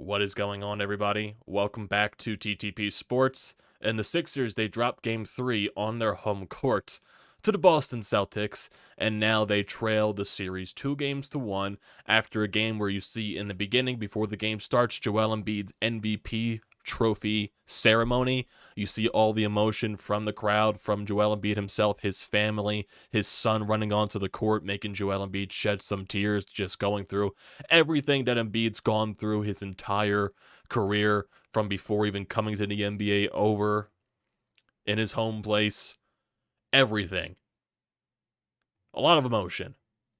What is going on, everybody? Welcome back to TTP Sports. And the Sixers, they dropped Game 3 on their home court to the Boston Celtics, and now they trail the series 2-1 after a game where you see in the beginning, before the game starts, Joel Embiid's MVP trophy ceremony. You see all the emotion from the crowd, from Joel Embiid himself, his family, his son running onto the court, making Joel Embiid shed some tears, just going through everything that Embiid's gone through his entire career from before even coming to the NBA over in his home place. Everything. A lot of emotion.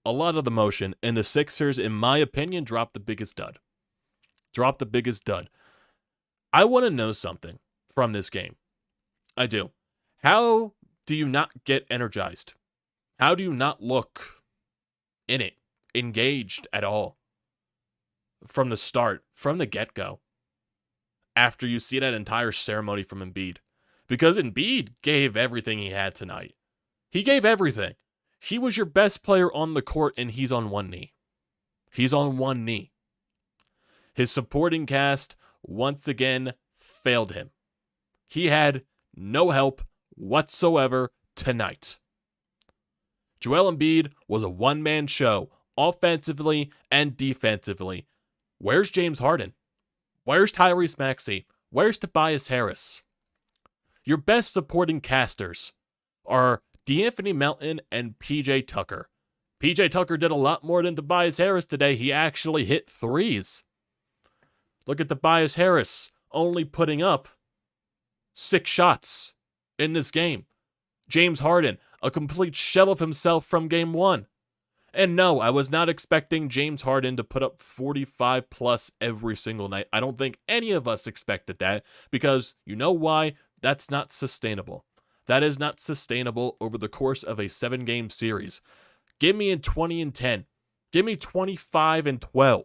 A lot of emotion. And the Sixers, in my opinion, dropped the biggest dud. Dropped the biggest dud. I want to know something from this game. I do. How do you not get energized? How do you not look in it, engaged at all? From the start, from the get-go, after you see that entire ceremony from Embiid. Because Embiid gave everything he had tonight. He gave everything. He was your best player on the court, and he's on one knee. He's on one knee. His supporting cast, once again, failed him. He had no help whatsoever tonight. Joel Embiid was a one-man show, offensively and defensively. Where's James Harden? Where's Tyrese Maxey? Where's Tobias Harris? Your best supporting casters are D'Anthony Melton and PJ Tucker. PJ Tucker did a lot more than Tobias Harris today. He actually hit threes. Look at Tobias Harris only putting up 6 shots in this game. James Harden, a complete shell of himself from game 1. And no, I was not expecting James Harden to put up 45 plus every single night. I don't think any of us expected that, because you know why? That's not sustainable. That is not sustainable over the course of a 7-game series. Give me a 20-10. Give me 25-12.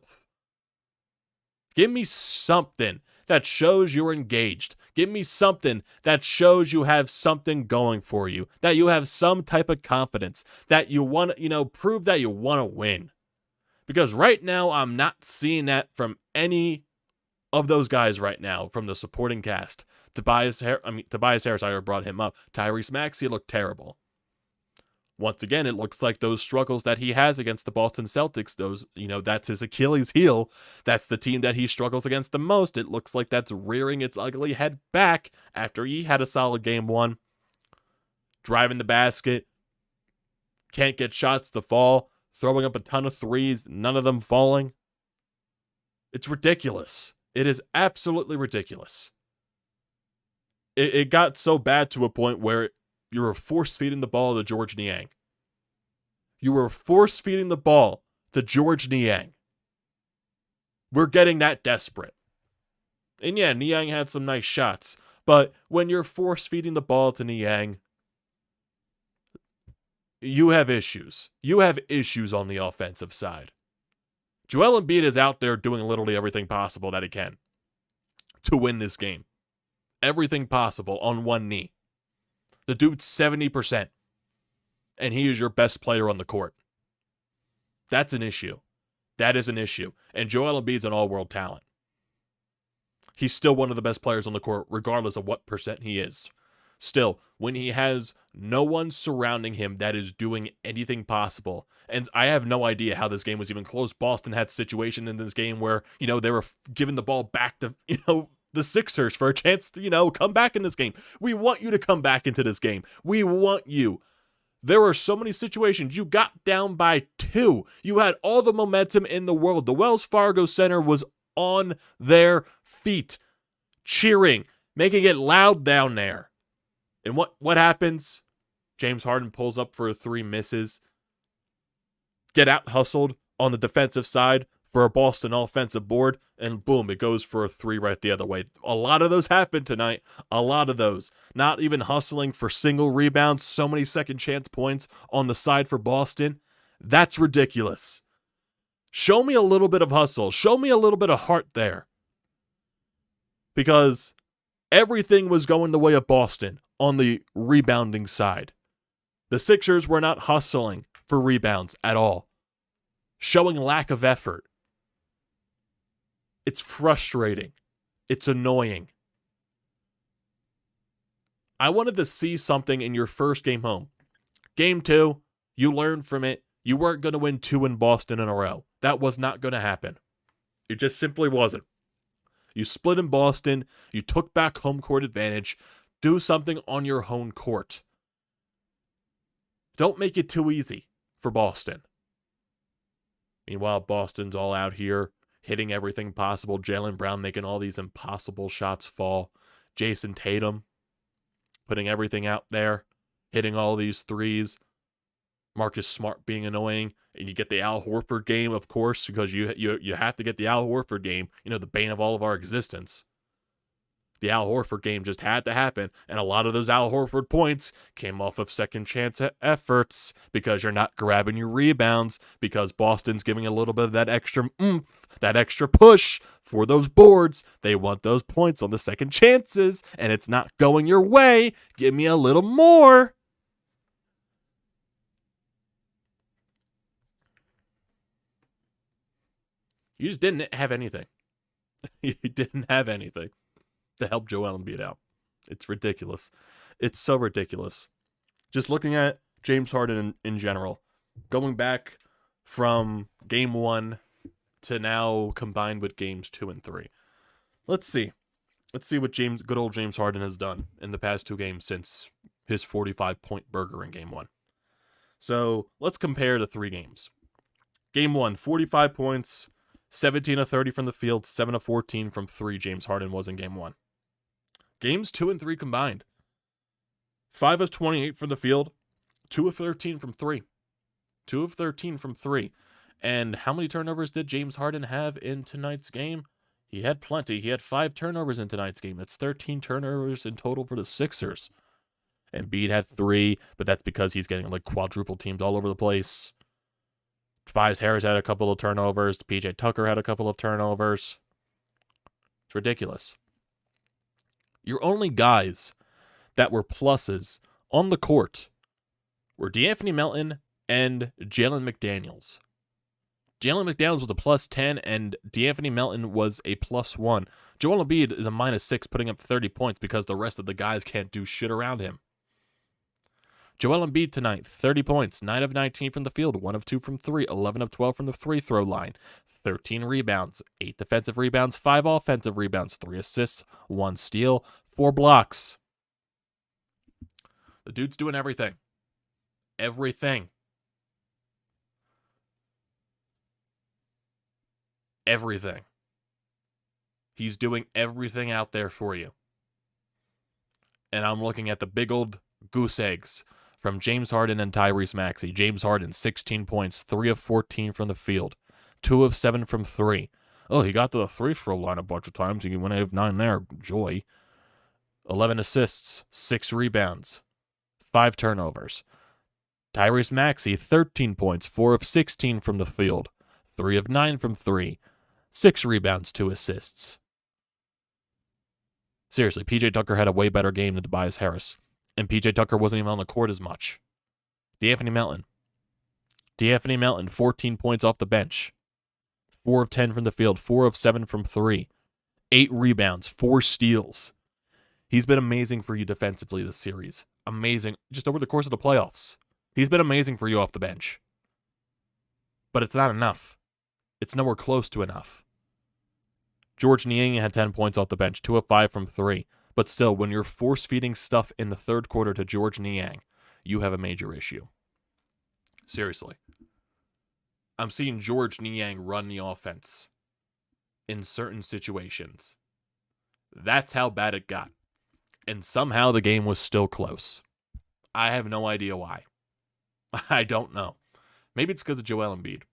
Give me something that shows you're engaged. Give me something that shows you have something going for you, that you have some type of confidence, that you want to, prove that you want to win. Because right now, I'm not seeing that from any of those guys right now, from the supporting cast. Tobias Harris, I already brought him up. Tyrese Maxey looked terrible. Once again, it looks like those struggles that he has against the Boston Celtics, that's his Achilles heel. That's the team that he struggles against the most. It looks like that's rearing its ugly head back after he had a solid game 1. Driving the basket. Can't get shots to fall. Throwing up a ton of threes. None of them falling. It's ridiculous. It is absolutely ridiculous. It got so bad to a point where you were force-feeding the ball to George Niang. You were force-feeding the ball to George Niang. We're getting that desperate. And yeah, Niang had some nice shots, but when you're force-feeding the ball to Niang, you have issues. You have issues on the offensive side. Joel Embiid is out there doing literally everything possible that he can to win this game. Everything possible on one knee. The dude's 70%, and he is your best player on the court. That's an issue. That is an issue. And Joel Embiid's an all-world talent. He's still one of the best players on the court, regardless of what percent he is. Still, when he has no one surrounding him that is doing anything possible, and I have no idea how this game was even close. Boston had a situation in this game where, they were giving the ball back to, the Sixers for a chance to, come back in this game. We want you to come back into this game. We want you. There were so many situations. You got down by 2. You had all the momentum in the world. The Wells Fargo Center was on their feet, cheering, making it loud down there. And what happens? James Harden pulls up for a 3, misses. Get out hustled on the defensive side for a Boston offensive board, and boom, it goes for a 3 right the other way. A lot of those happened tonight. A lot of those. Not even hustling for single rebounds. So many second chance points on the side for Boston. That's ridiculous. Show me a little bit of hustle. Show me a little bit of heart there. Because everything was going the way of Boston on the rebounding side. The Sixers were not hustling for rebounds at all. Showing lack of effort. It's frustrating. It's annoying. I wanted to see something in your first game home. Game 2, you learned from it. You weren't going to win 2 in Boston in a row. That was not going to happen. It just simply wasn't. You split in Boston. You took back home court advantage. Do something on your home court. Don't make it too easy for Boston. Meanwhile, Boston's all out here hitting everything possible. Jaylen Brown making all these impossible shots fall. Jason Tatum putting everything out there, hitting all these threes. Marcus Smart being annoying. And you get the Al Horford game, of course, because you have to get the Al Horford game, the bane of all of our existence. The Al Horford game just had to happen, and a lot of those Al Horford points came off of second chance efforts because you're not grabbing your rebounds, because Boston's giving a little bit of that extra oomph, that extra push for those boards. They want those points on the second chances, and it's not going your way. Give me a little more. You just didn't have anything. You didn't have anything to help Joel Embiid out. It's ridiculous. It's so ridiculous. Just looking at James Harden in general, going back from game 1 to now combined with games 2 and 3. Let's see what good old James Harden has done in the past 2 games since his 45-point burger in game 1. So let's compare the 3 games. Game 1, 45 points, 17 of 30 from the field, 7 of 14 from 3 James Harden was in game 1. Games 2 and 3 combined. 5 of 28 from the field, 2 of 13 from 3. 2 of 13 from 3. And how many turnovers did James Harden have in tonight's game? He had plenty. He had 5 turnovers in tonight's game. That's 13 turnovers in total for the Sixers. Embiid had 3, but that's because he's getting quadruple teamed all over the place. Tobias Harris had a couple of turnovers. PJ Tucker had a couple of turnovers. It's ridiculous. Your only guys that were pluses on the court were D'Anthony Melton and Jalen McDaniels. Jalen McDaniels was a plus 10, and D'Anthony Melton was a plus 1. Joel Embiid is a minus 6, putting up 30 points because the rest of the guys can't do shit around him. Joel Embiid tonight, 30 points, 9 of 19 from the field, 1 of 2 from 3, 11 of 12 from the free throw line, 13 rebounds, 8 defensive rebounds, 5 offensive rebounds, 3 assists, 1 steal, 4 blocks. The dude's doing everything. Everything. Everything. He's doing everything out there for you. And I'm looking at the big old goose eggs from James Harden and Tyrese Maxey. James Harden, 16 points, 3 of 14 from the field, 2 of 7 from 3. Oh, he got to the free throw line a bunch of times. He went 8 of 9 there. Joy. 11 assists, 6 rebounds, 5 turnovers. Tyrese Maxey, 13 points, 4 of 16 from the field, 3 of 9 from 3, 6 rebounds, 2 assists. Seriously, PJ Tucker had a way better game than Tobias Harris. And PJ Tucker wasn't even on the court as much. D'Anthony Melton, 14 points off the bench. 4 of 10 from the field, 4 of 7 from 3. 8 rebounds, 4 steals. He's been amazing for you defensively this series. Amazing. Just over the course of the playoffs. He's been amazing for you off the bench. But it's not enough. It's nowhere close to enough. George Niang had 10 points off the bench, 2 of 5 from 3. But still, when you're force-feeding stuff in the third quarter to George Niang, you have a major issue. Seriously. I'm seeing George Niang run the offense in certain situations. That's how bad it got. And somehow the game was still close. I have no idea why. I don't know. Maybe it's because of Joel Embiid.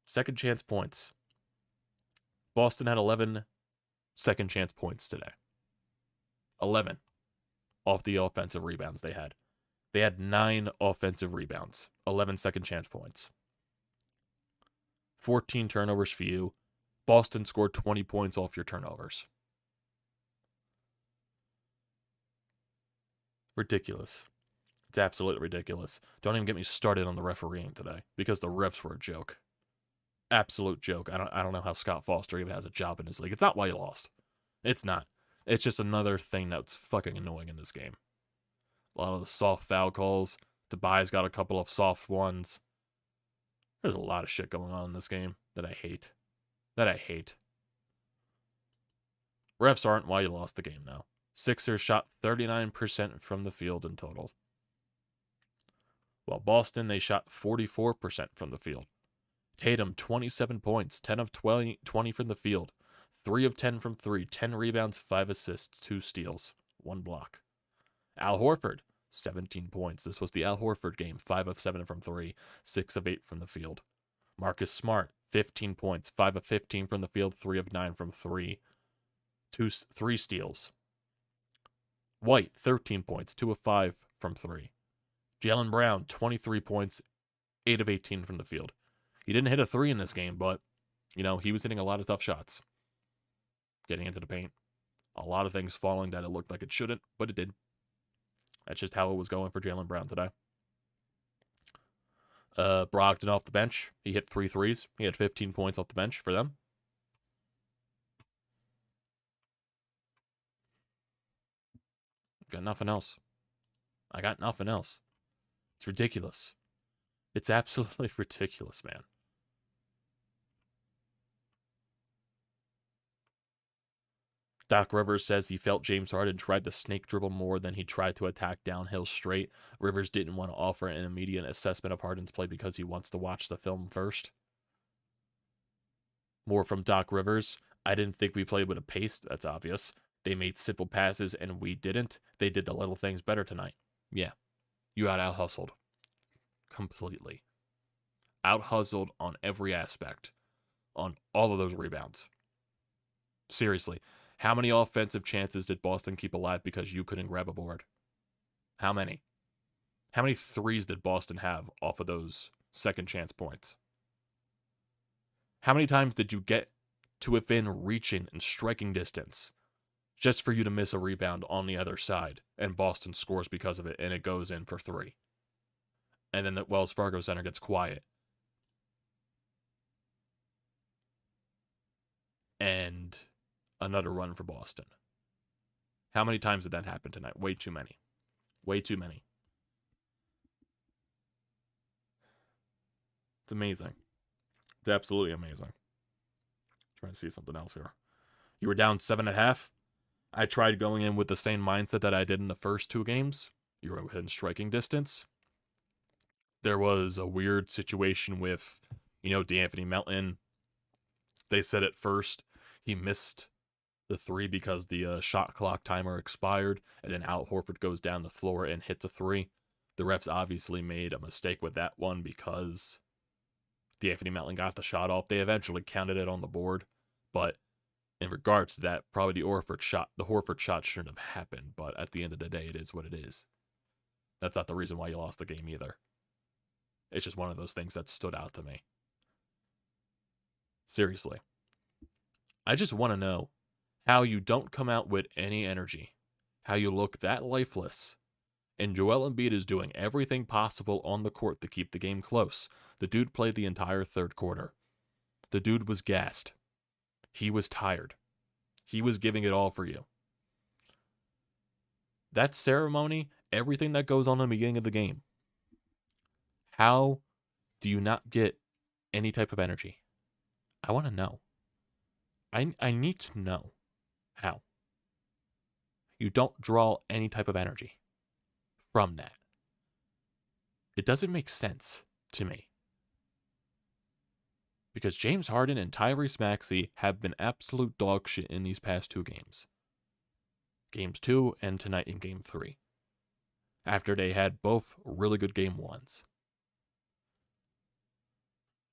Second chance points. Boston had 11 second chance points today. 11 off the offensive rebounds they had. They had 9 offensive rebounds. 11 second chance points. 14 turnovers for you. Boston scored 20 points off your turnovers. Ridiculous. It's absolutely ridiculous. Don't even get me started on the refereeing today, because the refs were a joke. Absolute joke. I don't know how Scott Foster even has a job in his league. It's not why you lost. It's not. It's just another thing that's fucking annoying in this game. A lot of the soft foul calls. Tobias got a couple of soft ones. There's a lot of shit going on in this game that I hate. Refs aren't why you lost the game, though. Sixers shot 39% from the field in total. While Boston, they shot 44% from the field. Tatum, 27 points, 10 of 20 from the field, 3 of 10 from 3, 10 rebounds, 5 assists, 2 steals, 1 block. Al Horford, 17 points. This was the Al Horford game, 5 of 7 from 3, 6 of 8 from the field. Marcus Smart, 15 points, 5 of 15 from the field, 3 of 9 from 3, 3 steals. White, 13 points, 2 of 5 from 3. Jaylen Brown, 23 points, 8 of 18 from the field. He didn't hit a 3 in this game, but, he was hitting a lot of tough shots. Getting into the paint. A lot of things falling that it looked like it shouldn't, but it did. That's just how it was going for Jaylen Brown today. Brogdon off the bench. He hit 3 threes. He had 15 points off the bench for them. Got nothing else. I got nothing else. It's ridiculous. It's absolutely ridiculous, man. Doc Rivers says he felt James Harden tried to snake dribble more than he tried to attack downhill straight. Rivers didn't want to offer an immediate assessment of Harden's play because he wants to watch the film first. More from Doc Rivers. I didn't think we played with a pace, that's obvious. They made simple passes and we didn't. They did the little things better tonight. Yeah, you got out-hustled. Completely. Out-hustled on every aspect. On all of those rebounds. Seriously. How many offensive chances did Boston keep alive because you couldn't grab a board? How many? How many threes did Boston have off of those second chance points? How many times did you get to within reaching and striking distance just for you to miss a rebound on the other side and Boston scores because of it and it goes in for 3? And then the Wells Fargo Center gets quiet. And another run for Boston. How many times did that happen tonight? Way too many. Way too many. It's amazing. It's absolutely amazing. Trying to see something else here. You were down 7.5. I tried going in with the same mindset that I did in the first 2 games. You were within striking distance. There was a weird situation with, D'Anthony Melton. They said at first he missed the 3 because the shot clock timer expired, and then Al Horford goes down the floor and hits a 3. The refs obviously made a mistake with that one because D'Anthony Melton got the shot off. They eventually counted it on the board, but in regards to that, probably the Horford shot shouldn't have happened, but at the end of the day, it is what it is. That's not the reason why you lost the game either. It's just one of those things that stood out to me. Seriously. I just want to know how you don't come out with any energy, how you look that lifeless, and Joel Embiid is doing everything possible on the court to keep the game close. The dude played the entire third quarter. The dude was gassed. He was tired. He was giving it all for you. That ceremony, everything that goes on in the beginning of the game, how do you not get any type of energy? I want to know. I need to know. How? You don't draw any type of energy from that. It doesn't make sense to me. Because James Harden and Tyrese Maxey have been absolute dog shit in these past 2 games. Games 2 and tonight in Game 3. After they had both really good Game 1s.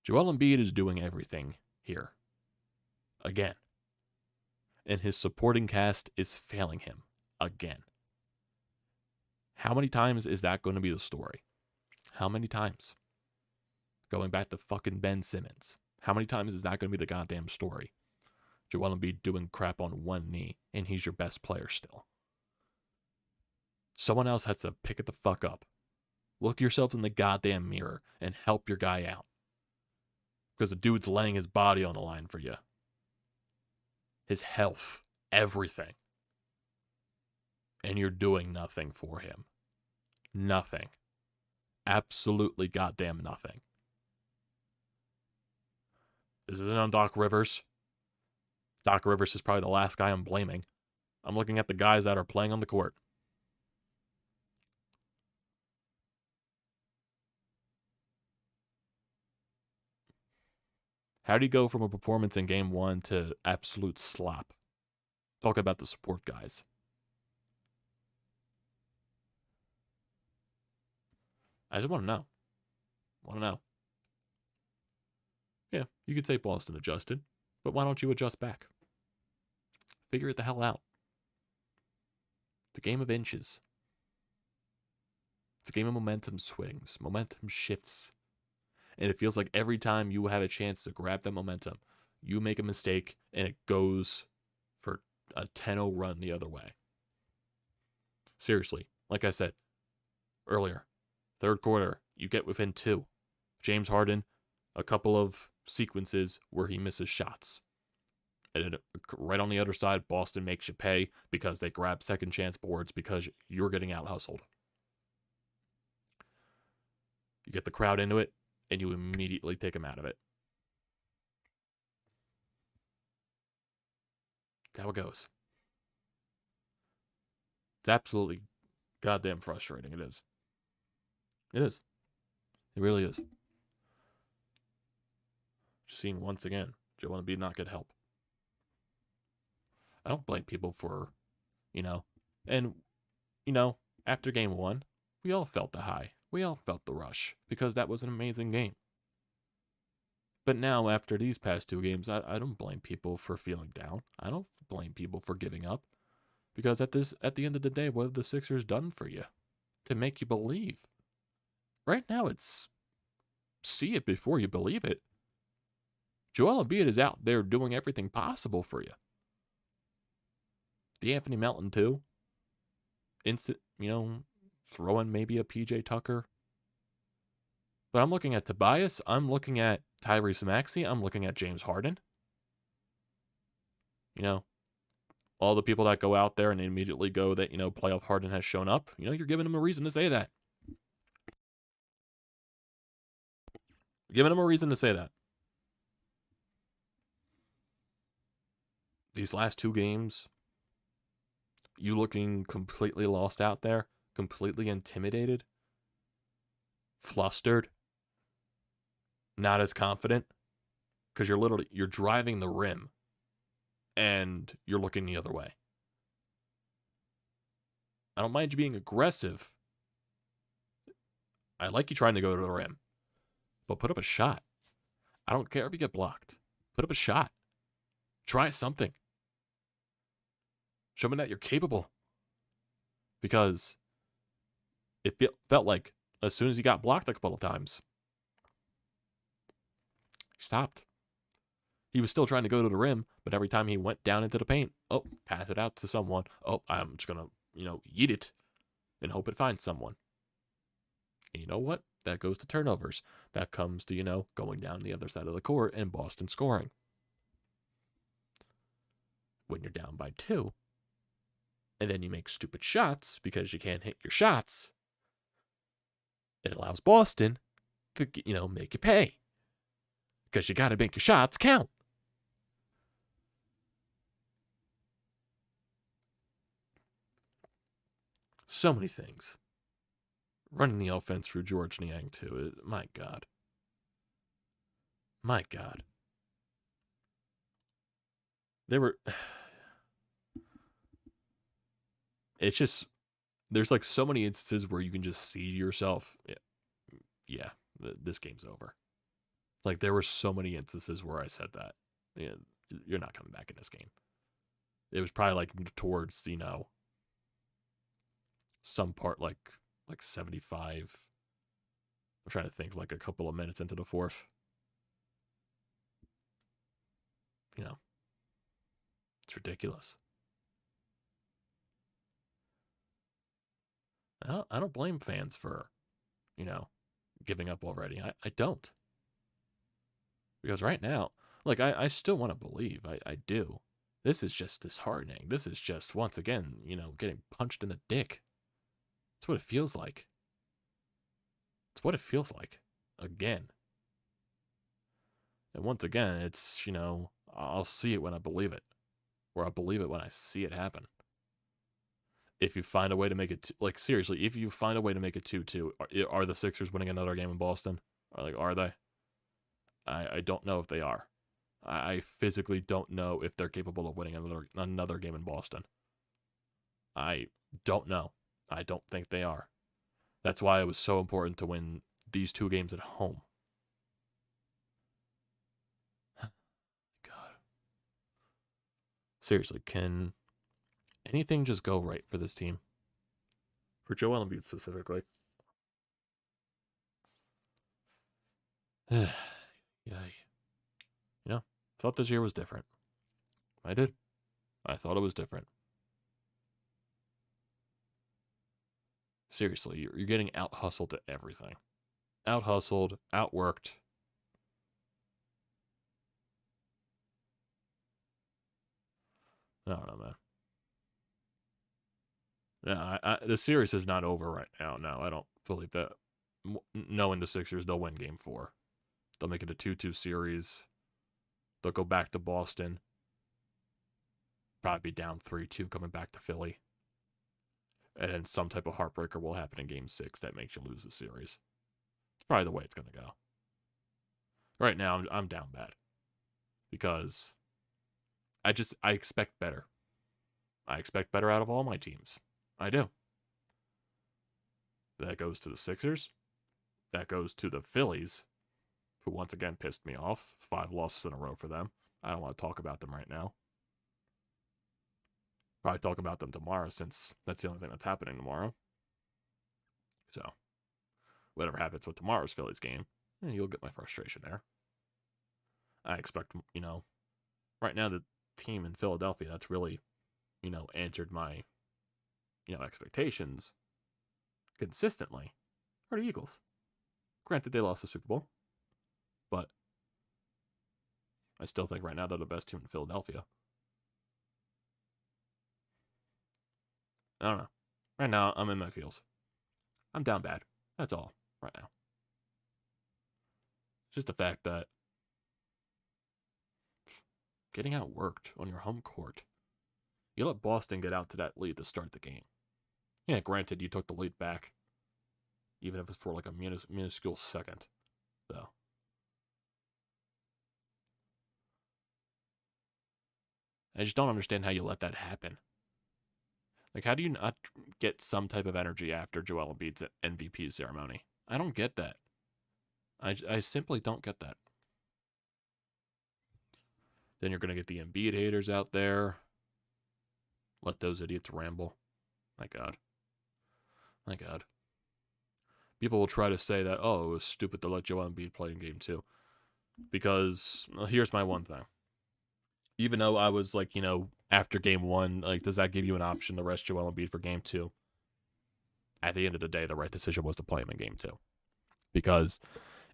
Joel Embiid is doing everything here. Again. And his supporting cast is failing him again. How many times is that going to be the story? How many times? Going back to fucking Ben Simmons. How many times is that going to be the goddamn story? Joel Embiid doing crap on one knee, and he's your best player still. Someone else has to pick it the fuck up. Look yourself in the goddamn mirror and help your guy out. Because the dude's laying his body on the line for you. His health, everything. And you're doing nothing for him. Nothing. Absolutely goddamn nothing. This isn't on Doc Rivers. Doc Rivers is probably the last guy I'm blaming. I'm looking at the guys that are playing on the court. How do you go from a performance in game 1 to absolute slop? Talk about the support guys. I just want to know. Yeah, you could say Boston adjusted, but why don't you adjust back? Figure it the hell out. It's a game of inches. It's a game of momentum swings, momentum shifts. And it feels like every time you have a chance to grab that momentum, you make a mistake and it goes for a 10-0 run the other way. Seriously, like I said earlier, third quarter, you get within 2. James Harden, a couple of sequences where he misses shots. And then right on the other side, Boston makes you pay because they grab second chance boards because you're getting out hustled. You get the crowd into it, and you immediately take them out of it. That's how it goes. It's absolutely goddamn frustrating. It is. It is. It really is. Just seeing once again, Joel Embiid not get help. I don't blame people for, and, after game 1, we all felt the high. We all felt the rush because that was an amazing game. But now, after these past 2 games, I don't blame people for feeling down. I don't blame people for giving up. Because at the end of the day, what have the Sixers done for you to make you believe? Right now, it's see it before you believe it. Joel Embiid is out there doing everything possible for you. D'Anthony Melton, too. Throw in maybe a PJ Tucker. But I'm looking at Tobias. I'm looking at Tyrese Maxey. I'm looking at James Harden. All the people that go out there and immediately go that, playoff Harden has shown up. You're giving them a reason to say that. Giving them a reason to say that. These last 2 games, you looking completely lost out there, completely intimidated, flustered, not as confident, because you're driving the rim and you're looking the other way. I don't mind you being aggressive. I like you trying to go to the rim, but put up a shot. I don't care if you get blocked. Put up a shot. Try something. Show me that you're capable. Because it felt like as soon as he got blocked a couple of times, he stopped. He was still trying to go to the rim, but every time he went down into the paint, pass it out to someone. I'm just going to, yeet it and hope it finds someone. And you know what? That goes to turnovers. That comes to, going down the other side of the court and Boston scoring. When you're down by 2, and then you make stupid shots because you can't hit your shots, it allows Boston to, make you pay. Because you got to make your shots count. So many things. Running the offense through George Niang, too. My God. My God. It's just, there's like so many instances where you can just see to yourself, yeah, this game's over. Like there were so many instances where I said that, you're not coming back in this game. It was probably like towards, some part like 75. I'm trying to think, like a couple of minutes into the 4th. It's ridiculous. I don't blame fans for giving up already. I don't. Because right now, like, I still want to believe. I do. This is just disheartening. This is just, once again, getting punched in the dick. That's what it feels like. It's what it feels like. Again. And once again, it's, I'll see it when I believe it. Or I'll believe it when I see it happen. If you find a way to make it, seriously, if you find a way to make it 2-2, are the Sixers winning another game in Boston? Are they? I don't know if they are. I physically don't know if they're capable of winning another game in Boston. I don't know. I don't think they are. That's why it was so important to win these 2 games at home. God. Seriously, can anything just go right for this team? For Joel Embiid specifically. Yeah. Thought this year was different. I did. I thought it was different. Seriously, you're getting out-hustled to everything. Out-hustled, outworked. I don't know, man. Yeah, the series is not over right now. No, I don't believe that. Knowing the Sixers, they'll win Game 4. They'll make it a 2-2 series. They'll go back to Boston. Probably be down 3-2 coming back to Philly. And then some type of heartbreaker will happen in Game 6 that makes you lose the series. It's probably the way it's going to go. Right now, I'm down bad. Because I expect better. I expect better out of all my teams. I do. That goes to the Sixers. That goes to the Phillies, who once again pissed me off. 5 losses in a row for them. I don't want to talk about them right now. Probably talk about them tomorrow, since that's the only thing that's happening tomorrow. So, whatever happens with tomorrow's Phillies game, you'll get my frustration there. I expect, right now the team in Philadelphia that's really, answered my, expectations consistently are the Eagles. Granted, they lost the Super Bowl, but I still think right now they're the best team in Philadelphia. I don't know. Right now, I'm in my feels. I'm down bad. That's all right now. Just the fact that getting outworked on your home court. You let Boston get out to that lead to start the game. Yeah, granted, you took the lead back, even if it's for like a minuscule second. So, I just don't understand how you let that happen. Like, how do you not get some type of energy after Joel Embiid's MVP ceremony? I don't get that. I simply don't get that. Then you're going to get the Embiid haters out there. Let those idiots ramble. My God. My God. People will try to say that, oh, it was stupid to let Joel Embiid play in Game 2. Because, here's my one thing. Even though I was like, after Game 1, like, does that give you an option to rest Joel Embiid for Game 2? At the end of the day, the right decision was to play him in Game 2. Because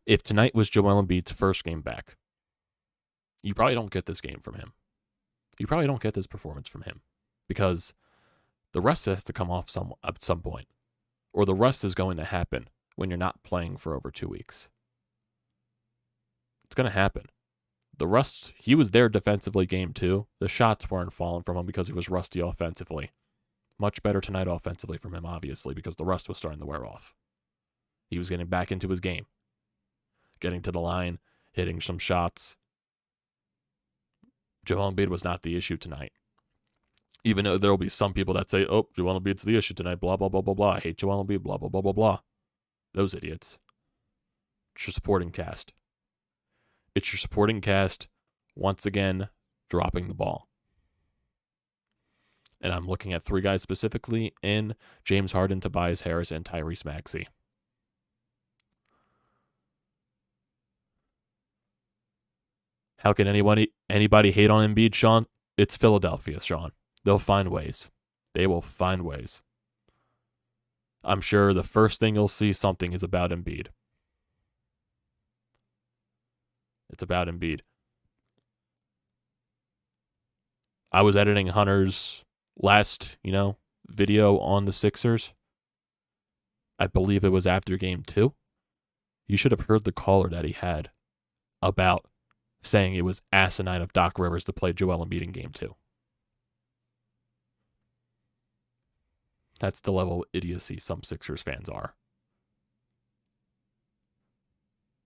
if tonight was Joel Embiid's first game back, you probably don't get this game from him. You probably don't get this performance from him. Because the rest has to come off at some point. Or the rest is going to happen when you're not playing for over 2 weeks. It's going to happen. The rust, he was there defensively Game 2. The shots weren't falling from him because he was rusty offensively. Much better tonight offensively from him, obviously, because the rust was starting to wear off. He was getting back into his game. Getting to the line, hitting some shots. Joel Embiid was not the issue tonight. Even though there will be some people that say, oh, Joel Embiid's the issue tonight, blah, blah, blah, blah, blah. I hate Joel Embiid, blah, blah, blah, blah, blah. Those idiots. It's your supporting cast. It's your supporting cast, once again, dropping the ball. And I'm looking at 3 guys specifically in James Harden, Tobias Harris, and Tyrese Maxey. How can anybody hate on Embiid, Sean? It's Philadelphia, Sean. They'll find ways. They will find ways. I'm sure the first thing you'll see something is about Embiid. It's about Embiid. I was editing Hunter's last, video on the Sixers. I believe it was after game 2. You should have heard the caller that he had about saying it was asinine of Doc Rivers to play Joel Embiid in game 2. That's the level of idiocy some Sixers fans are.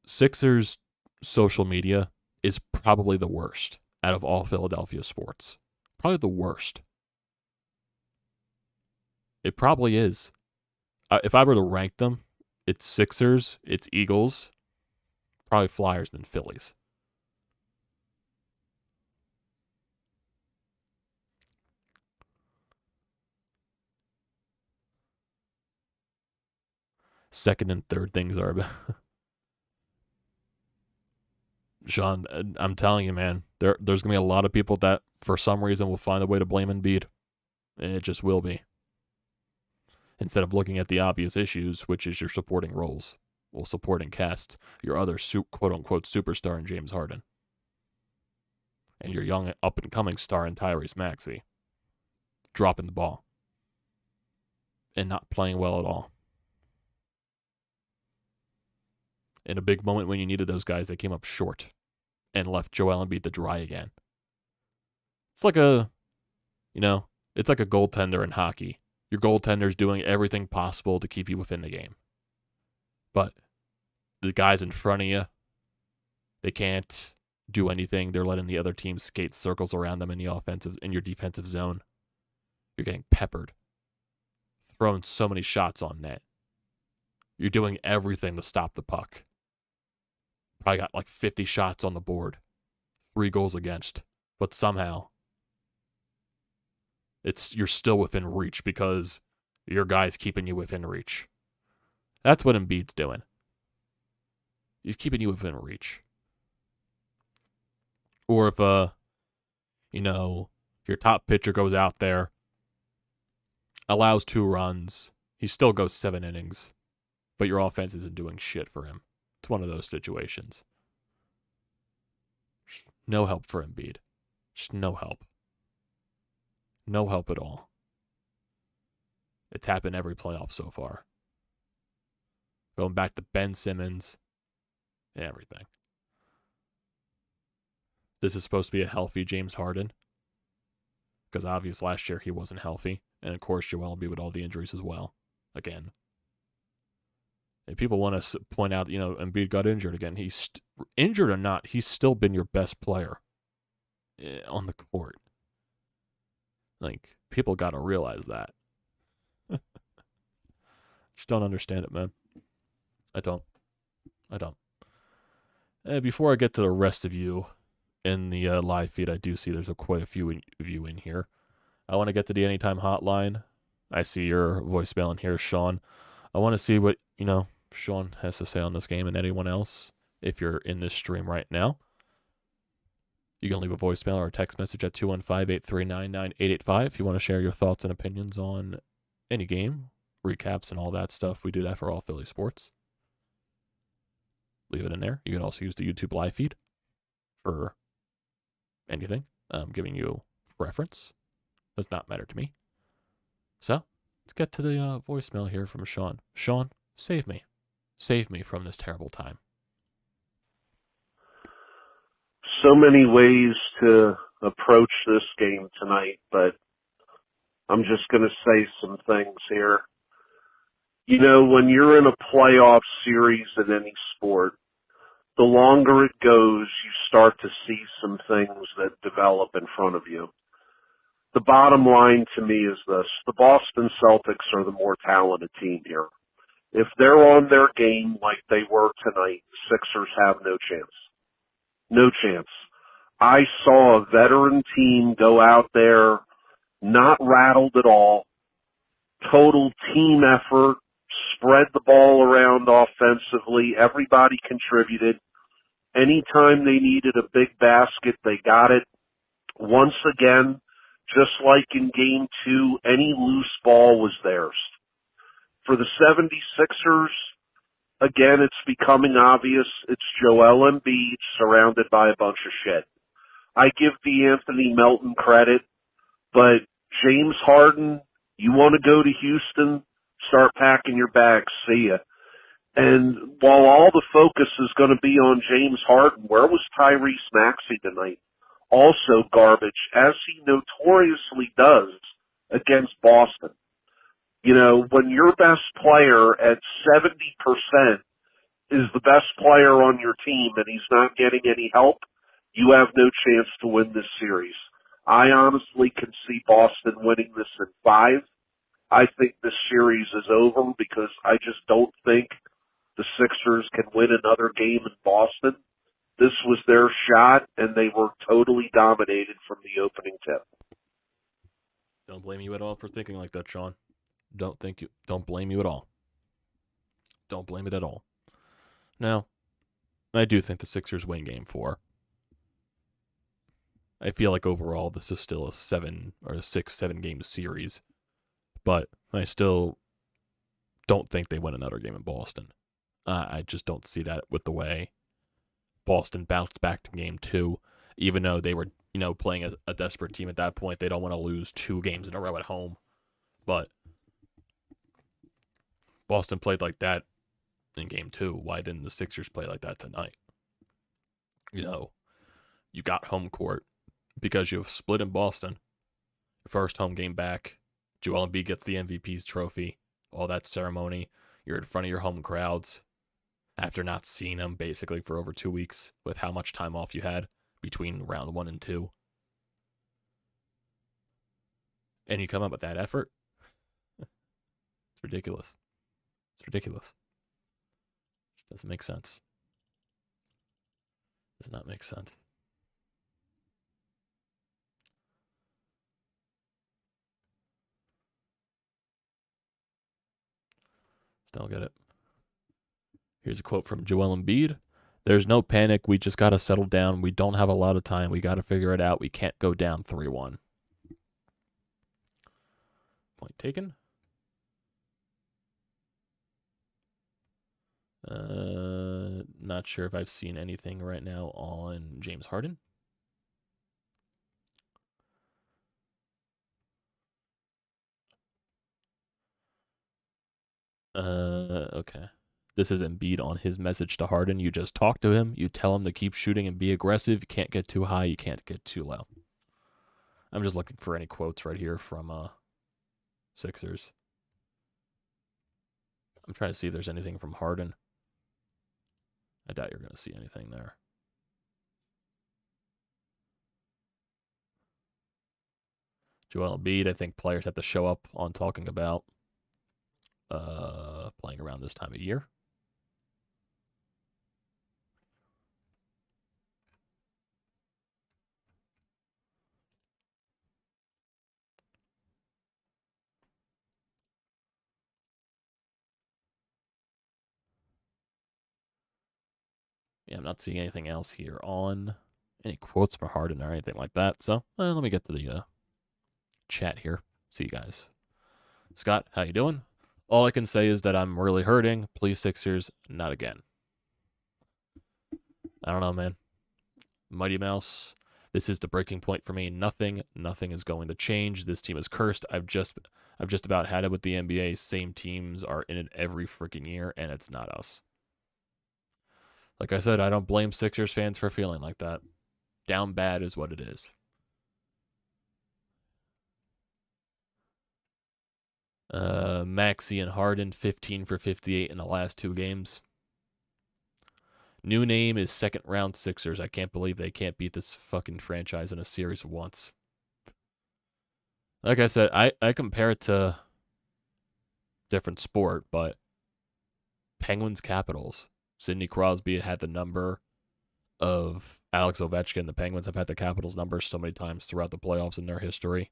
Sixers social media is probably the worst out of all Philadelphia sports. Probably the worst. It probably is. If I were to rank them, it's Sixers, it's Eagles, probably Flyers, then Phillies. Second and third things are about. Sean, I'm telling you, man, there's going to be a lot of people that, for some reason, will find a way to blame Embiid. And it just will be. Instead of looking at the obvious issues, which is your supporting roles. Well, supporting cast, your other quote-unquote superstar in James Harden. And your young up-and-coming star in Tyrese Maxey. Dropping the ball. And not playing well at all. In a big moment when you needed those guys, they came up short and left Joel Embiid to dry again. It's like it's like a goaltender in hockey. Your goaltender's doing everything possible to keep you within the game. But the guys in front of you, they can't do anything. They're letting the other team skate circles around them in your defensive zone. You're getting peppered. Throwing so many shots on net. You're doing everything to stop the puck. Probably got like 50 shots on the board. 3 goals against. But somehow, you're still within reach because your guy's keeping you within reach. That's what Embiid's doing. He's keeping you within reach. Or if, your top pitcher goes out there, allows 2 runs, he still goes 7 innings, but your offense isn't doing shit for him. It's one of those situations. No help for Embiid. Just no help. No help at all. It's happened every playoff so far. Going back to Ben Simmons and everything. This is supposed to be a healthy James Harden. Because obviously last year he wasn't healthy. And of course Joel Embiid with all the injuries as well. Again. And people want to point out, Embiid got injured again. He's injured or not, he's still been your best player on the court. Like, people got to realize that. Just don't understand it, man. I don't. Before I get to the rest of you in the live feed, I do see there's quite a few of you in here. I want to get to the Anytime Hotline. I see your voicemail in here, Sean. I want to see what, Sean has to say on this game and anyone else. If you're in this stream right now, you can leave a voicemail or a text message at 215-839-9885 if you want to share your thoughts and opinions on any game, recaps, and all that stuff. We do that for all Philly sports. Leave it in there. You can also use the YouTube live feed for anything. I'm giving you preference. Does not matter to me. So, let's get to the voicemail here from Sean. Sean, save me. Save me from this terrible time. So many ways to approach this game tonight, but I'm just going to say some things here. When you're in a playoff series in any sport, the longer it goes, you start to see some things that develop in front of you. The bottom line to me is this. The Boston Celtics are the more talented team here. If they're on their game like they were tonight, the Sixers have no chance. No chance. I saw a veteran team go out there, not rattled at all, total team effort, spread the ball around offensively, everybody contributed. Anytime they needed a big basket, they got it. Once again, just like in Game 2, any loose ball was theirs. For the 76ers, again, it's becoming obvious it's Joel Embiid surrounded by a bunch of shit. I give D'Anthony Melton credit, but James Harden, you want to go to Houston, start packing your bags, see ya. And while all the focus is going to be on James Harden, where was Tyrese Maxey tonight? Also garbage, as he notoriously does against Boston. You know, when your best player at 70% is the best player on your team and he's not getting any help, you have no chance to win this series. I honestly can see Boston winning this in 5. I think this series is over because I just don't think the Sixers can win another game in Boston. This was their shot, and they were totally dominated from the opening tip. Don't blame you at all for thinking like that, Sean. Don't blame you at all. Don't blame it at all. Now, I do think the Sixers win game 4. I feel like overall this is still a 6-7 game series, but I still don't think they win another game in Boston. I just don't see that with the way Boston bounced back to game 2, even though they were, playing a desperate team at that point. They don't want to lose 2 games in a row at home, but Boston played like that in game 2. Why didn't the Sixers play like that tonight? You got home court because you have split in Boston. Your first home game back. Joel Embiid gets the MVP's trophy. All that ceremony. You're in front of your home crowds after not seeing them basically for over 2 weeks with how much time off you had between round 1 and 2. And you come up with that effort? It's ridiculous. It's ridiculous. It doesn't make sense. Does not make sense. Don't get it. Here's a quote from Joel Embiid. There's no panic. We just got to settle down. We don't have a lot of time. We got to figure it out. We can't go down 3-1. Point taken. Not sure if I've seen anything right now on James Harden. Okay. This is Embiid on his message to Harden. You just talk to him. You tell him to keep shooting and be aggressive. You can't get too high. You can't get too low. I'm just looking for any quotes right here from Sixers. I'm trying to see if there's anything from Harden. I doubt you're going to see anything there. Joel Embiid, I think players have to show up on talking about playing around this time of year. Yeah, I'm not seeing anything else here on any quotes for Harden or anything like that. So let me get to the chat here. See you guys. Scott, how you doing? All I can say is that I'm really hurting. Please, Sixers, not again. I don't know, man. Mighty Mouse, this is the breaking point for me. Nothing is going to change. This team is cursed. I've just about had it with the NBA. Same teams are in it every freaking year, and it's not us. Like I said, I don't blame Sixers fans for feeling like that. Down bad is what it is. Maxey and Harden, 15 for 58 in the last 2 games. New name is second round Sixers. I can't believe they can't beat this fucking franchise in a series once. Like I said, I compare it to different sport, but Penguins Capitals. Sidney Crosby had the number of Alex Ovechkin. The Penguins have had the Capitals number so many times throughout the playoffs in their history.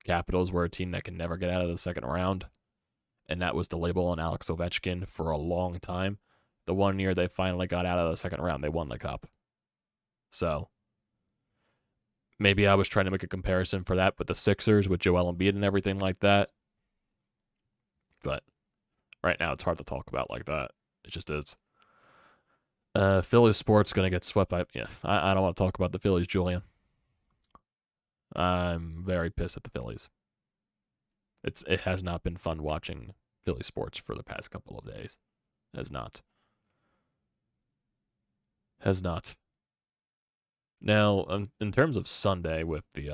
Capitals were a team that can never get out of the second round, and that was the label on Alex Ovechkin for a long time. The one year they finally got out of the second round, they won the cup. So maybe I was trying to make a comparison for that with the Sixers, with Joel Embiid and everything like that. But right now it's hard to talk about like that. It just is. Phillies sports gonna get swept by. Yeah, I don't want to talk about the Phillies, Julian. I'm very pissed at the Phillies. It has not been fun watching Philly sports for the past couple of days. Has not. Has not. Now, in terms of Sunday with the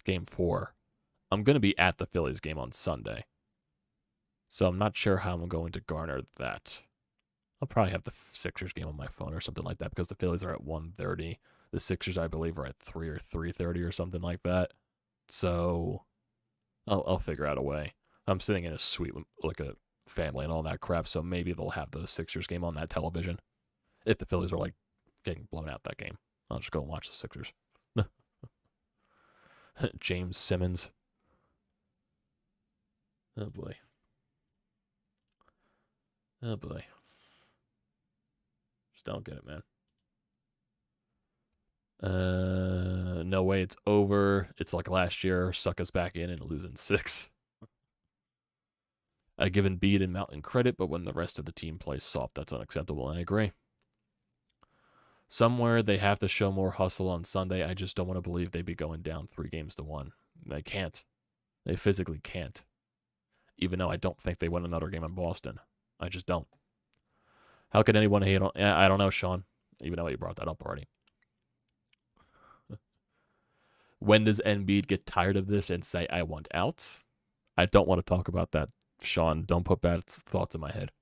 game 4, I'm gonna be at the Phillies game on Sunday, so I'm not sure how I'm going to garner that. I'll probably have the Sixers game on my phone or something like that because the Phillies are at 1:30. The Sixers, I believe, are at 3 or 3:30 or something like that. So I'll figure out a way. I'm sitting in a suite with like a family and all that crap, so maybe they'll have the Sixers game on that television. If the Phillies are like getting blown out that game, I'll just go and watch the Sixers. James Simmons. Oh boy. Oh boy. Just don't get it, man. No way it's over. It's like last year, suck us back in and losing 6. I give Embiid and Mountain credit, but when the rest of the team plays soft, that's unacceptable, and I agree. Somewhere they have to show more hustle on Sunday. I just don't want to believe they'd be going down 3-1. They can't. They physically can't. Even though I don't think they win another game in Boston. I just don't. How could anyone hate on... I don't know, Sean. Even though you brought that up already. When does Embiid get tired of this and say, I want out? I don't want to talk about that, Sean. Don't put bad thoughts in my head.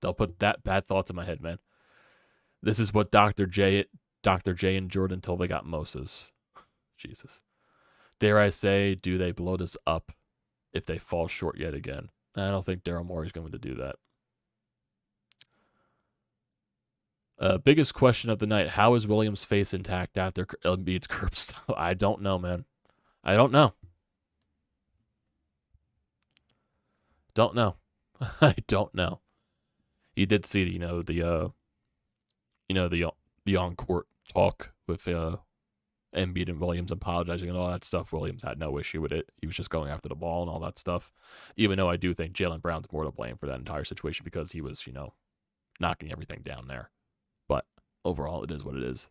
Don't put that bad thoughts in my head, man. This is what Dr. J endured until they got Moses. Jesus. Dare I say, do they blow this up if they fall short yet again? I don't think Daryl Morey's going to do that. Biggest question of the night. How is Williams' face intact after Embiid's curb stop? I don't know, man. I don't know. Don't know. I don't know. He did see, the on-court talk with Embiid and Williams apologizing and all that stuff. Williams had no issue with it. He was just going after the ball and all that stuff. Even though I do think Jaylen Brown's more to blame for that entire situation because he was, knocking everything down there. But overall, it is what it is.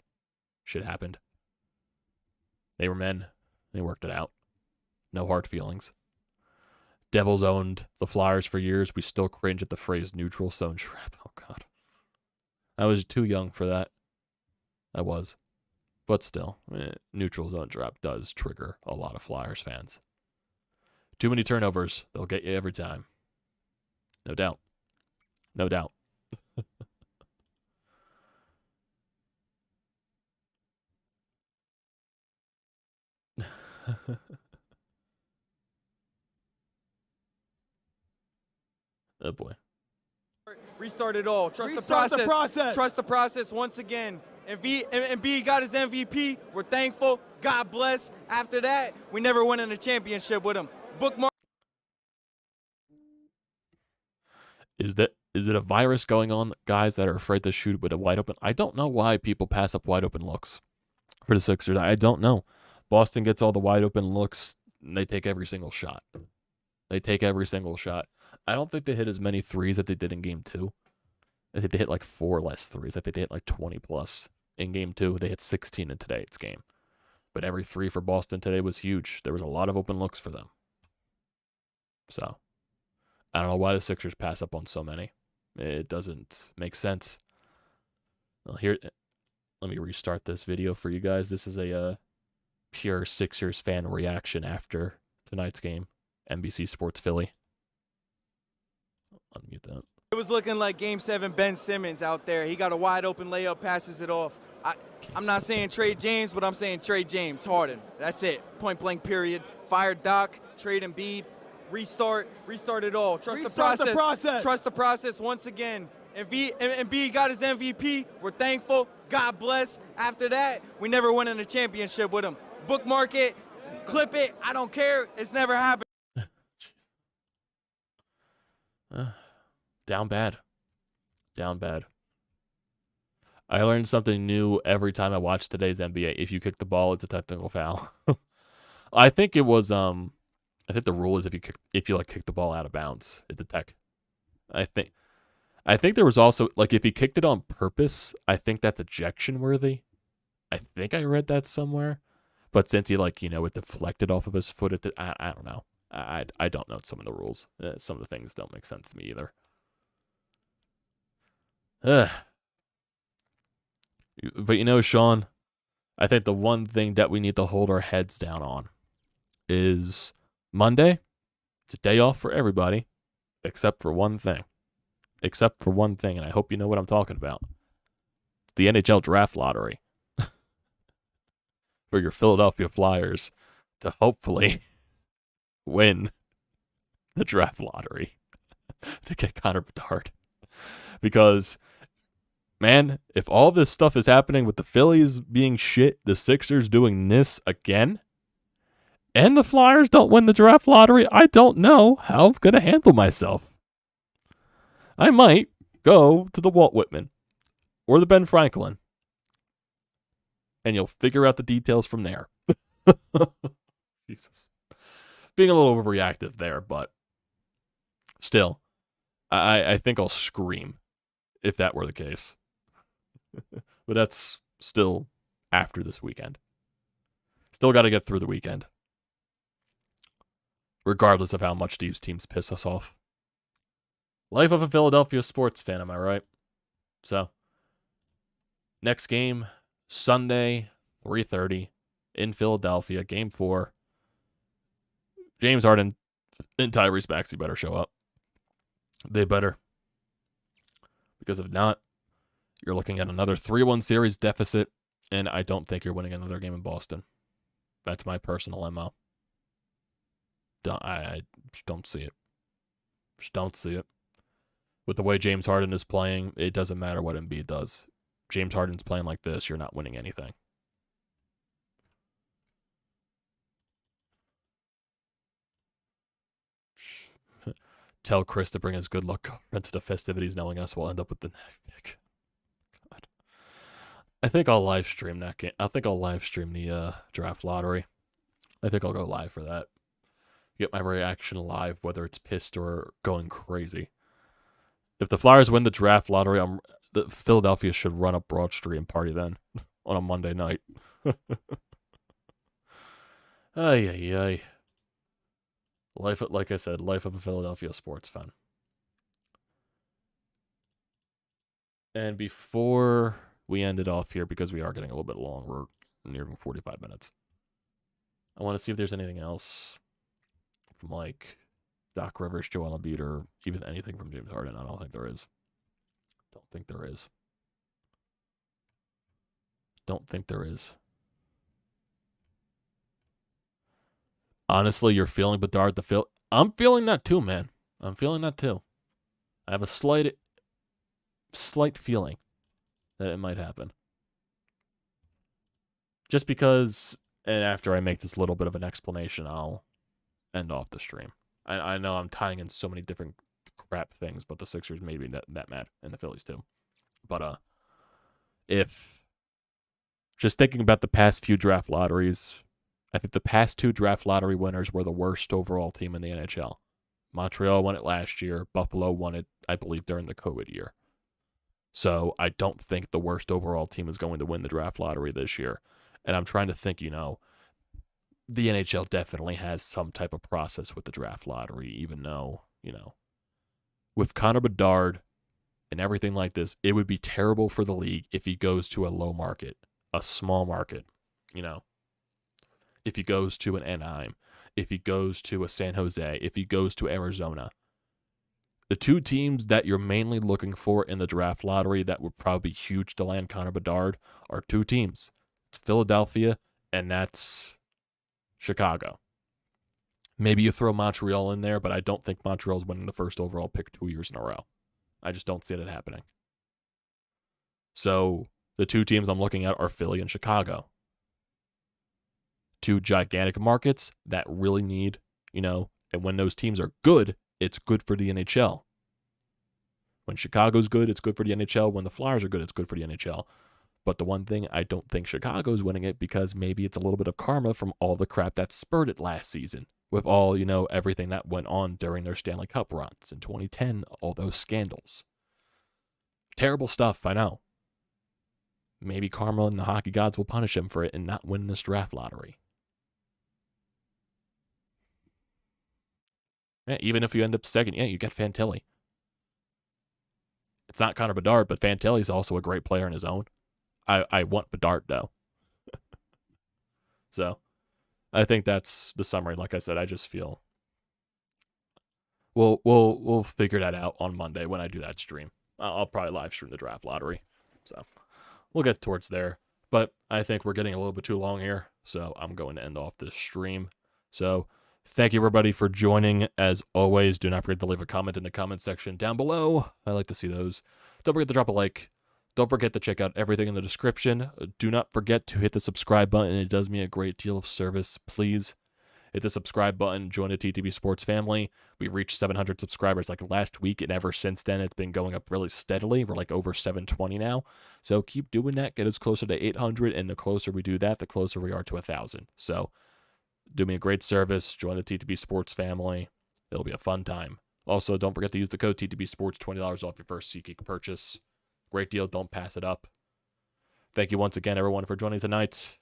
Shit happened. They were men. They worked it out. No hard feelings. Devils owned the Flyers for years. We still cringe at the phrase neutral zone trap. Oh, God. I was too young for that. I was. But still, neutral zone trap does trigger a lot of Flyers fans. Too many turnovers. They'll get you every time. No doubt. No doubt. Oh boy. Restart it all. Trust the process. Trust the process once again. Embiid got his MVP. We're thankful. God bless. After that, we never won in a championship with him. Bookmark. Is it a virus going on, guys that are afraid to shoot with a wide open? I don't know why people pass up wide open looks for the Sixers. I don't know. Boston gets all the wide open looks, and they take every single shot. They take every single shot. I don't think they hit as many threes that they did in Game 2. I think they hit like 4 less threes. I think they hit like 20 plus in Game 2. They hit 16 in today's game. But every 3 for Boston today was huge. There was a lot of open looks for them. So, I don't know why the Sixers pass up on so many. It doesn't make sense. Well, here, let me restart this video for you guys. This is a pure Sixers fan reaction after tonight's game. NBC Sports Philly. Unmute that. It was looking like Game 7 Ben Simmons out there. He got a wide open layup, passes it off. I'm not saying trade James, but I'm saying trade James Harden. That's it. Point blank period. Fire Doc, trade Embiid, restart it all. Trust the process. Trust the process once again. Embiid got his MVP. We're thankful. God bless. After that, we never won in a championship with him. Bookmark it, clip it. I don't care. It's never happened. Down bad. Down bad. I learned something new every time I watch today's NBA. If you kick the ball, it's a technical foul. I think it was I think the rule is if you kick the ball out of bounds, it's a tech. I think there was also, like, if he kicked it on purpose, I think that's ejection worthy. I think I read that somewhere. But since he, like, it deflected off of his foot, I don't know. I don't know some of the rules. Some of the things don't make sense to me either. But Sean, I think the one thing that we need to hold our heads down on is Monday. It's a day off for everybody, except for one thing. And I hope you know what I'm talking about. It's the NHL draft lottery for your Philadelphia Flyers to hopefully win the draft lottery to get Connor Bedard. Because, man, if all this stuff is happening with the Phillies being shit, the Sixers doing this again, and the Flyers don't win the draft lottery, I don't know how I'm going to handle myself. I might go to the Walt Whitman or the Ben Franklin, and you'll figure out the details from there. Jesus. Being a little overreactive there, but still, I think I'll scream if that were the case. But that's still after this weekend. Still got to get through the weekend. Regardless of how much these teams piss us off. Life of a Philadelphia sports fan, am I right? So, next game, Sunday, 3:30 in Philadelphia, Game 4. James Harden and Tyrese Maxey better show up. They better. Because if not, you're looking at another 3-1 series deficit, and I don't think you're winning another game in Boston. That's my personal MO. I just don't see it. Just don't see it. With the way James Harden is playing, it doesn't matter what Embiid does. James Harden's playing like this, you're not winning anything. Tell Chris to bring his good luck girlfriend to the festivities, knowing us will end up with the pick. God. I think I'll live stream that game. I think I'll live stream the draft lottery. I think I'll go live for that. Get my reaction live, whether it's pissed or going crazy. If the Flyers win the draft lottery, the Philadelphia should run up Broad Street and party then on a Monday night. Ay. Like I said, life of a Philadelphia sports fan. And before we end it off here, because we are getting a little bit long, we're nearing 45 minutes. I want to see if there's anything else from like Doc Rivers, Joel Embiid, or even anything from James Harden. I don't think there is. Don't think there is. Honestly, you're feeling Bedard I'm feeling that too, man. I'm feeling that too. I have a slight feeling that it might happen. Just because, and after I make this little bit of an explanation, I'll end off the stream. I know I'm tying in so many different crap things, but the Sixers maybe that mad, and the Phillies too. But if just thinking about the past few draft lotteries, I think the past 2 draft lottery winners were the worst overall team in the NHL. Montreal won it last year. Buffalo won it, I believe, during the COVID year. So I don't think the worst overall team is going to win the draft lottery this year. And I'm trying to think, the NHL definitely has some type of process with the draft lottery, even though, with Connor Bedard and everything like this, it would be terrible for the league if he goes to a low market, a small market, if he goes to an Anaheim, if he goes to a San Jose, if he goes to Arizona. The 2 teams that you're mainly looking for in the draft lottery that would probably be huge to land Connor Bedard are 2 teams. It's Philadelphia, and that's Chicago. Maybe you throw Montreal in there, but I don't think Montreal's winning the first overall pick 2 years in a row. I just don't see it happening. So the 2 teams I'm looking at are Philly and Chicago. 2 gigantic markets that really need, and when those teams are good, it's good for the NHL. When Chicago's good, it's good for the NHL. When the Flyers are good, it's good for the NHL. But the one thing, I don't think Chicago's winning it because maybe it's a little bit of karma from all the crap that spurred it last season with all, everything that went on during their Stanley Cup runs in 2010, all those scandals. Terrible stuff, I know. Maybe karma and the hockey gods will punish him for it and not win this draft lottery. Yeah, even if you end up second, you get Fantilli. It's not Connor Bedard, but Fantilli's also a great player in his own. I want Bedard, though. So, I think that's the summary. Like I said, I just feel we'll figure that out on Monday when I do that stream. I'll probably live stream the draft lottery. So, we'll get towards there. But I think we're getting a little bit too long here, so I'm going to end off this stream. So, thank you, everybody, for joining. As always, do not forget to leave a comment in the comment section down below. I like to see those. Don't forget to drop a like. Don't forget to check out everything in the description. Do not forget to hit the subscribe button. It does me a great deal of service. Please hit the subscribe button. Join the TTP Sports family. We reached 700 subscribers like last week, and ever since then, it's been going up really steadily. We're like over 720 now. So keep doing that. Get us closer to 800, and the closer we do that, the closer we are to 1,000. So do me a great service. Join the TTP Sports family. It'll be a fun time. Also, don't forget to use the code TTP Sports, $20 off your first SeatGeek purchase. Great deal. Don't pass it up. Thank you once again, everyone, for joining tonight.